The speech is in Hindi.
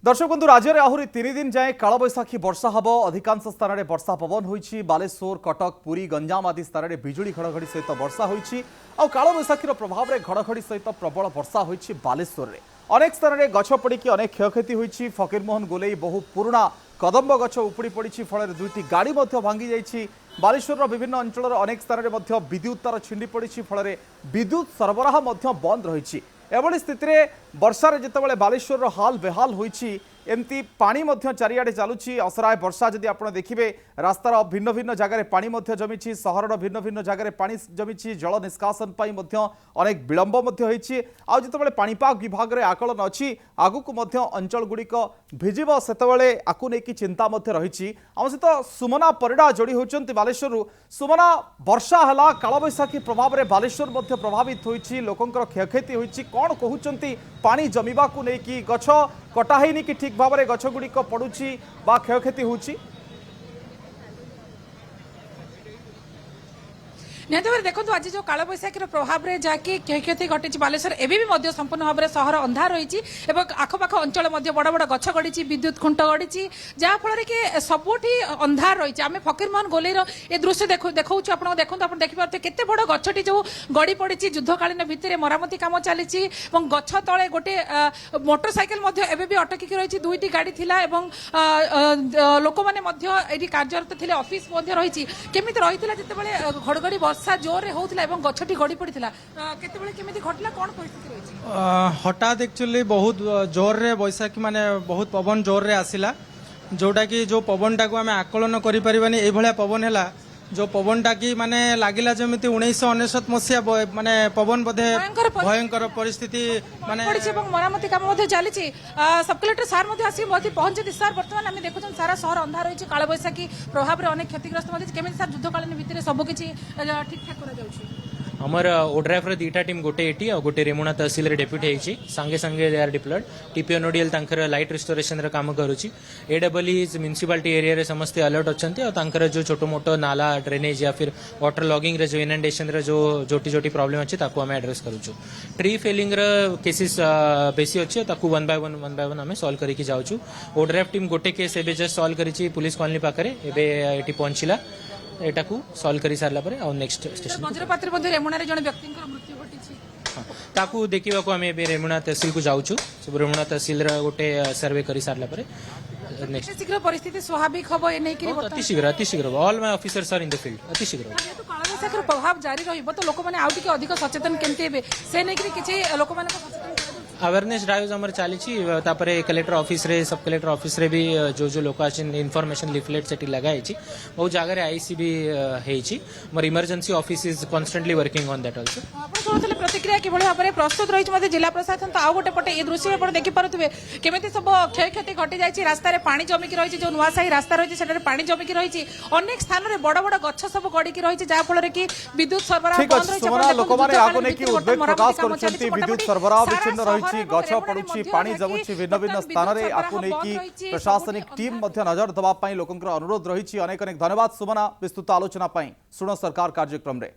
दर्शक बंधु राज्य में आहरी 3 दिन जाए कालबैशाखी वर्षा हम अधिकांश स्थान में वर्षा पवन होईछि। बालेश्वर कटक पुरी गंजाम आदि स्थान में बिजुली घड़घड़ी सहित वर्षा होईछि। आ कालबैशाखी प्रभाव में घड़घड़ी सहित प्रबल वर्षा होईछि। बालेश्वर में अनेक स्थान में गछ पड़िकी अनेक क्षयक्षति होईछि। फकीरमोहन गोलेई बहु पुराना कदम्ब गछ उपुड़ी पड़ी फल दुईटी गाड़ी भांगी जाइछि। बालेश्वर विभिन्न अंचल अनेक स्थान में विद्युत तार छिंडी पड़ी फल विद्युत सरबराह बंद रही। एभली स्थिति में वर्षार जितेबाला बालेश्वर हाल बेहाल होईछि। एमती पानी चारिआडे चलुछि असराय वर्षा। जदि आप देखिए रास्तार भिन्न भिन्न जगार पानी जमिछि। सहर भिन्न भिन्न जगार पानी जमिछि। जल निष्कासन अनेक विलंब होईछि। आ जितेबाला पाणीपाग विभाग रे आकलन अछि आगुक अंचल गुड़िक भिजिब सेतेबाला आकु नेकी चिंता रही। आम सहित सुमना परिडा जोड़ी होती बालेश्वर। सुमना वर्षा है कालबैशाखी प्रभाव में बालेश्वर प्रभावित होईछि। लोकंकर क्षयक्षति होईछि। कौन कहउचंती पानी जमीबा को नेकी गछ कटा हैनी कि ठीक भाव में गछ गुड़िक पड़ुछि बा क्षयक्षति होउछि? निहत भाव देखो आज जो कालबैशाखी प्रभाव में जहाँकि क्षयक्षति घटी बालेश्वर एवं संपूर्ण भाव में सहर अंधार रही। आखपाख अंचल बड़ बड़ गछ गड़ी विद्युत खुंट गड़ी जहाँफल कि सबुठी अंधार रही। आम फकीरमोहन गोलेईर ए दृश्य देखा आप देखते आप देखिए केते बड़ गछटी जो गड़ी पड़ी युद्धकालीन भित्तिर मरामती काम चली। गछ तले गोटे मोटरसाइकेल एवं भी अटकी रही। दुईटी गाड़ी थिला एवं लोक मैंने कार्यरत थे। ऑफिस रही केमी रही जिते घड़घड़ी वर्षा जोर रे होउतला एवं गछटी गड़ी पड़ितला केतेबेले केमिति घटला कोन परिस्थिति रहिछि? हठात एक्चुअली बहुत जोर रे बैशाखी माने बहुत पवन जोर रे आसिला जोटा कि जो पवनटा को आमे आकलन करि परिबानी ए भलिया पवन हैला जो पवनटा की माने लागिला जेमिति 1999 मसिया माने पवन बधे भयंकर परिस्थिति माने पड़िछि एवं मरामती काम मध्ये चलीछि। सब कलेक्टर सार मध्ये आसी मध्ये पहुंचति। सर वर्तमान आमे देखुछन सारा शहर अंधार होइछि। कालबैशाखी प्रभाव रे अनेक क्षतिग्रस्त मध्ये केमिति सर युद्धकालीन भितरे सब किछि ठीक ठाक करा जाउछि? आमर ओड्राफ दुईटा टीम गोटे एटी और गोटे रेमुणा तहसिल डेप्यूटी होती सांगे सांगे they are deployed. TPNODL light restoration रे काम करुच्ची। एडब्ल्यूई म्युनिसिपालिटी एरिया रे समस्ते अलर्ट अच्छा जो छोटो मोटो नाला ड्रेनेज या फिर वाटर लॉगिंग रे जो इनंडेशन रे जो जोटी जोटी प्रॉब्लम अच्छी ताकू आम एड्रेस करूँ। ट्री फेलिंग केसेस बेसी अच्छे ताकू वन बाय वन आम सॉल्व करके जाऊँ। ओड्राफ टीम गोटे केस एवं जस्ट सॉल्व करी पुलिस कॉलोनी पाखे एवं पहुंचला एटा को सॉल्व करी सारला परे और नेक्स्ट स्टेशन वज्रपात मध्ये रेमुणा रे जण व्यक्तिंकर मृत्यु घटिछि। ताकू देखिबा को हमें रेमुणा तहसील को जाउछु। सब रेमुणा तहसील रा गोटे सर्वे करी सारला परे नेक्स्ट शीघ्र परिस्थिति स्वाभाविक हबो ए नै कि अति शीघ्र all my officers are in the field अति शीघ्र। तो कालबैशाखी प्रभाव जारी रहिबो तो लोक माने आउ टिके अधिक सचेतन केमते हेबे से नै कि किछि लोक माने सचेतन अवेयरनेस ड्राइव्स आमर चली। कलेक्टर ऑफिस रे सब कलेक्टर ऑफिस रे भी जो जो लोक इनफॉरमेशन लिफलेट सेठी लगाई बहुत जगह आईसी भी हेची। मोर emergency office is constantly working on that also. आपण कहतले प्रतिक्रिया कि भाव में प्रस्तुत रही मध्ये जिला प्रशासन तो आउ गोटे पटे ए दृश्य आपण देखि पारुथिबे केमिति सब क्षयक्षति घटी जाइछि। रास्ता रे पानी जमिकी रही जो नुआसाही रास्ता रही सेटा पानी जमिकी रही अनेक स्थान रे बड़ बड़ गछ सब गड़िकी रही जहाँ फल कि विद्युत सरबराह बंद रही। लोक माने आको नेकी उद्वेग प्रकाश करछंती विद्युत सरबराह विच्छिन्न रही गछ पड़ुछि पानी जमुछि भिन्न भिन्न स्थान में आकु नेकी प्रशासनिक टीम नजर दबा लोकंकर अनुरोध रही। अनेक अनेक धन्यवाद सुमना विस्तृत आलोचना शुण सरकार कार्यक्रम रे।